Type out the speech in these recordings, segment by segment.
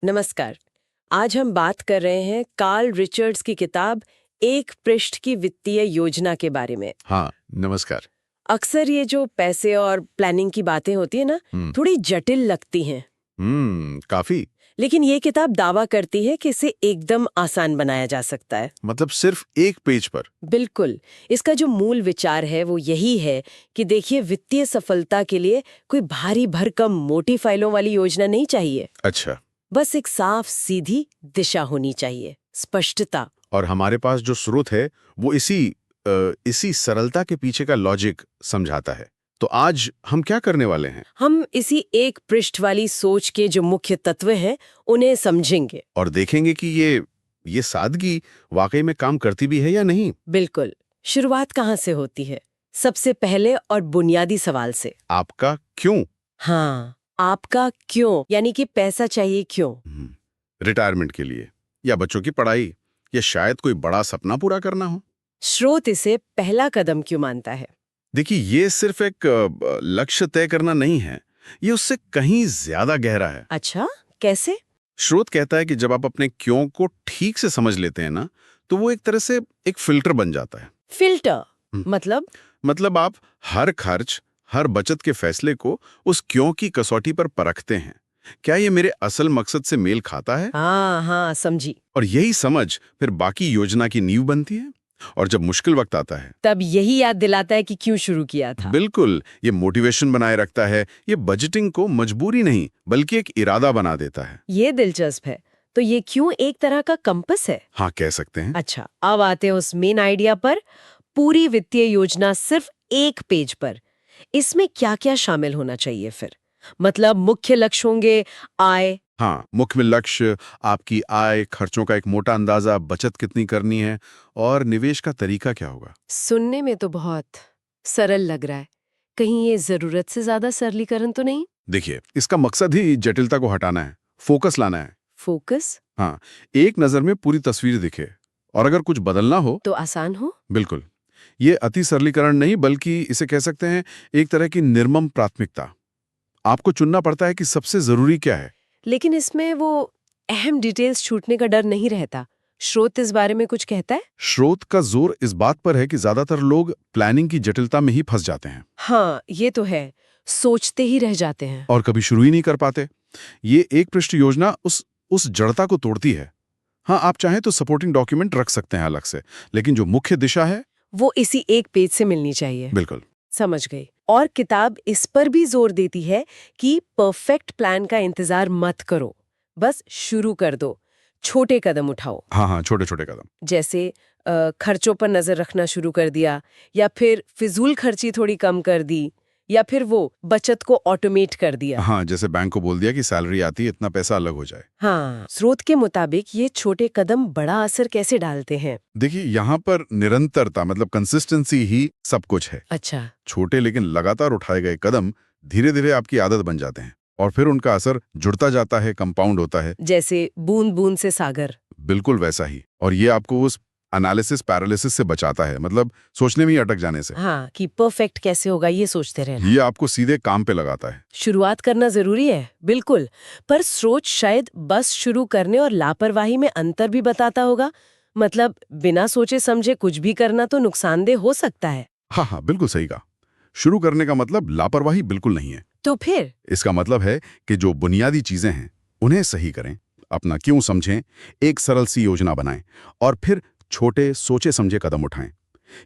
नमस्कार। आज हम बात कर रहे हैं कार्ल रिचर्ड्स की किताब एक पृष्ठ की वित्तीय योजना के बारे में। हाँ, नमस्कार। अक्सर ये जो पैसे और प्लानिंग की बातें होती है ना, थोड़ी जटिल लगती हैं। काफी। लेकिन ये किताब दावा करती है कि इसे एकदम आसान बनाया जा सकता है। मतलब सिर्फ एक पेज पर? बिल्कुल। इसका जो मूल विचार है वो यही है कि देखिए, वित्तीय सफलता के लिए कोई भारी भरकम मोटी फाइलों वाली योजना नहीं चाहिए। अच्छा। बस एक साफ सीधी दिशा होनी चाहिए, स्पष्टता। और हमारे पास जो स्रोत है वो इसी सरलता के पीछे का लॉजिक समझाता है। तो आज हम क्या करने वाले हैं? हम इसी एक पृष्ठ वाली सोच के जो मुख्य तत्व हैं उन्हें समझेंगे और देखेंगे कि ये सादगी वाकई में काम करती भी है या नहीं। बिल्कुल। शुरुआत कहाँ से होती है? सबसे पहले और बुनियादी सवाल से। आपका क्यों? हाँ, आपका क्यों, यानी कि पैसा चाहिए क्यों? रिटायरमेंट के लिए, या बच्चों की पढ़ाई, या शायद कोई बड़ा सपना पूरा करना हो। स्रोत इसे पहला कदम क्यों मानता है? देखिए, ये सिर्फ एक लक्ष्य तय करना नहीं है, ये उससे कहीं ज्यादा गहरा है। अच्छा, कैसे? स्रोत कहता है कि जब आप अपने क्यों को ठीक से समझ लेते हैं ना, तो वो एक तरह से एक फिल्टर बन जाता है। फिल्टर? हम्म। मतलब आप हर खर्च, हर बचत के फैसले को उस क्यों की कसौटी पर परखते हैं। क्या ये मेरे असल मकसद से मेल खाता है? हाँ हाँ, समझी। और यही समझ फिर बाकी योजना की नींव बनती है। और जब मुश्किल वक्त आता है, तब यही याद दिलाता है कि क्यों शुरू किया था। बिल्कुल, ये मोटिवेशन बनाए रखता है। ये बजटिंग को मजबूरी नहीं बल्कि एक इरादा बना देता है। ये दिलचस्प है। तो ये क्यों एक तरह का कंपस है? हाँ, कह सकते हैं। अच्छा, अब आते हैं उस मेन आइडिया पर। पूरी वित्तीय योजना सिर्फ एक पेज पर, इसमें क्या क्या शामिल होना चाहिए फिर? मतलब मुख्य लक्ष्य होंगे आय। हाँ, मुख्य लक्ष्य, आपकी आय, खर्चों का एक मोटा अंदाजा, बचत कितनी करनी है और निवेश का तरीका क्या होगा। सुनने में तो बहुत सरल लग रहा है। कहीं ये जरूरत से ज्यादा सरलीकरण तो नहीं? देखिए, इसका मकसद ही जटिलता को हटाना है, फोकस लाना है। फोकस? हाँ, एक नजर में पूरी तस्वीर दिखे, और अगर कुछ बदलना हो तो आसान हो? बिल्कुल। ये अति सरलीकरण नहीं बल्कि इसे कह सकते हैं एक तरह की निर्मम प्राथमिकता। आपको चुनना पड़ता है कि सबसे जरूरी क्या है। लेकिन इसमें वो अहम डिटेल्स छूटने का डर नहीं रहता? स्रोत इस बारे में कुछ कहता है? स्रोत का जोर इस बात पर है कि ज्यादातर लोग प्लानिंग की जटिलता में ही फंस जाते हैं। हाँ, ये तो है। सोचते ही रह जाते हैं। और कभी शुरू ही नहीं कर पाते। ये एक पृष्ठ योजना उस जड़ता को तोड़ती है। हाँ, आप चाहें तो सपोर्टिंग डॉक्यूमेंट रख सकते हैं अलग से, लेकिन जो मुख्य दिशा है वो इसी एक पेज से मिलनी चाहिए। बिल्कुल। समझ गई। और किताब इस पर भी जोर देती है कि परफेक्ट प्लान का इंतजार मत करो, बस शुरू कर दो, छोटे कदम उठाओ। हाँ हाँ, छोटे छोटे कदम। जैसे खर्चों पर नजर रखना शुरू कर दिया, या फिर फिजूल खर्ची थोड़ी कम कर दी, या फिर वो बचत को ऑटोमेट कर दिया। हाँ, जैसे बैंक को बोल दिया कि सैलरी आती है, इतना पैसा अलग हो जाए। हाँ, स्रोत के मुताबिक ये छोटे कदम बड़ा असर कैसे डालते हैं? देखिए, यहाँ पर निरंतरता मतलब कंसिस्टेंसी ही सब कुछ है। अच्छा। छोटे लेकिन लगातार उठाए गए कदम धीरे धीरे आपकी आदत बन जाते हैं, और फिर उनका असर जुड़ता जाता है, कंपाउंड होता है। जैसे बूंद बूंद से सागर। बिल्कुल वैसा ही। और ये आपको उस एनालिसिस पैरालिसिस से बचाता है, मतलब सोचने में ही अटक जाने से। हाँ, कि परफेक्ट कैसे होगा ये सोचते रहना। ये आपको सीधे काम पे लगाता है। शुरुआत करना जरूरी है, बिल्कुल। पर स्रोत शायद बस शुरू करने और लापरवाही में अंतर भी बताता होगा। मतलब बिना सोचे समझे कुछ भी करना तो नुकसानदेह हो सकता है। हाँ हाँ, बिल्कुल सही कहा। शुरू करने का मतलब लापरवाही बिल्कुल नहीं है। तो फिर इसका मतलब है कि जो बुनियादी चीजें हैं उन्हें सही करें, अपना क्यों समझें, एक सरल सी योजना बनाएं, और फिर छोटे सोचे समझे कदम उठाएं।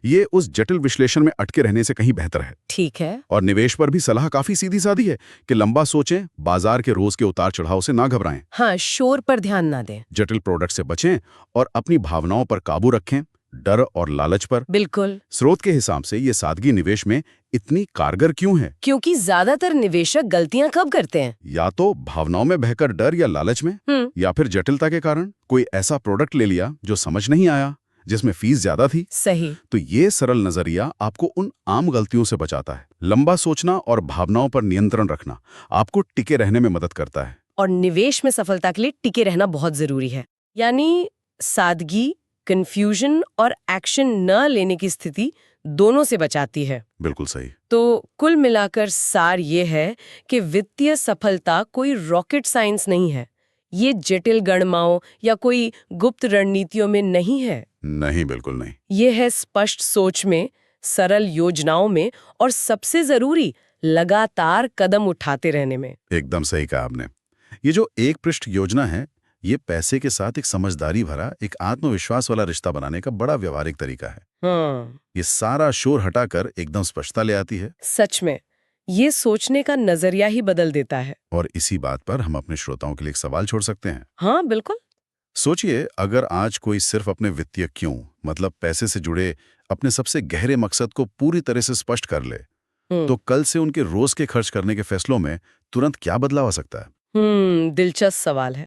ये उस जटिल विश्लेषण में अटके रहने से कहीं बेहतर है। ठीक है। और निवेश पर भी सलाह काफी सीधी सादी है कि लंबा सोचें, बाजार के रोज के उतार चढ़ाव से ना घबराएं। हाँ, शोर पर ध्यान ना दें। जटिल प्रोडक्ट से बचें और अपनी भावनाओं पर काबू रखें, डर और लालच पर। बिल्कुल। स्रोत के हिसाब से ये सादगी निवेश में इतनी कारगर क्यों है? क्योंकि ज्यादातर निवेशक गलतियां कब करते हैं? या तो भावनाओं में बहकर डर या लालच में, या फिर जटिलता के कारण कोई ऐसा प्रोडक्ट ले लिया जो समझ नहीं आया, जिसमें फीस ज्यादा थी। सही। तो ये सरल नजरिया आपको उन आम गलतियों से बचाता है। लंबा सोचना और भावनाओं पर नियंत्रण रखना आपको टिके रहने में मदद करता है। और निवेश में सफलता के लिए टिके रहना बहुत जरूरी है। यानी सादगी, कंफ्यूजन और एक्शन न लेने की स्थिति दोनों से बचाती है। बिल्कुल सही। तो कुल मिलाकर सार ये है कि वित्तीय सफलता कोई रॉकेट साइंस नहीं है। ये जटिल गणमाओं या कोई गुप्त रणनीतियों में नहीं है। नहीं, बिल्कुल नहीं। ये है स्पष्ट सोच में, सरल योजनाओं में और सबसे जरूरी लगातार कदम उठाते रहने में। एकदम सही कहा आपने। ये जो एक पृष्ठ योजना है, ये पैसे के साथ एक समझदारी भरा, एक आत्मविश्वास वाला रिश्ता बनाने का बड़ा व्यवहारिक तरीका है। हाँ, ये सारा शोर हटाकर एकदम स्पष्टता ले आती है। सच में ये सोचने का नजरिया ही बदल देता है। और इसी बात पर हम अपने श्रोताओं के लिए एक सवाल छोड़ सकते हैं। हाँ, बिल्कुल। सोचिए, अगर आज कोई सिर्फ अपने वित्तीय क्यों, मतलब पैसे से जुड़े अपने सबसे गहरे मकसद को पूरी तरह से स्पष्ट कर ले, तो कल से उनके रोज के खर्च करने के फैसलों में तुरंत क्या बदलाव आ सकता है? दिलचस्प सवाल है।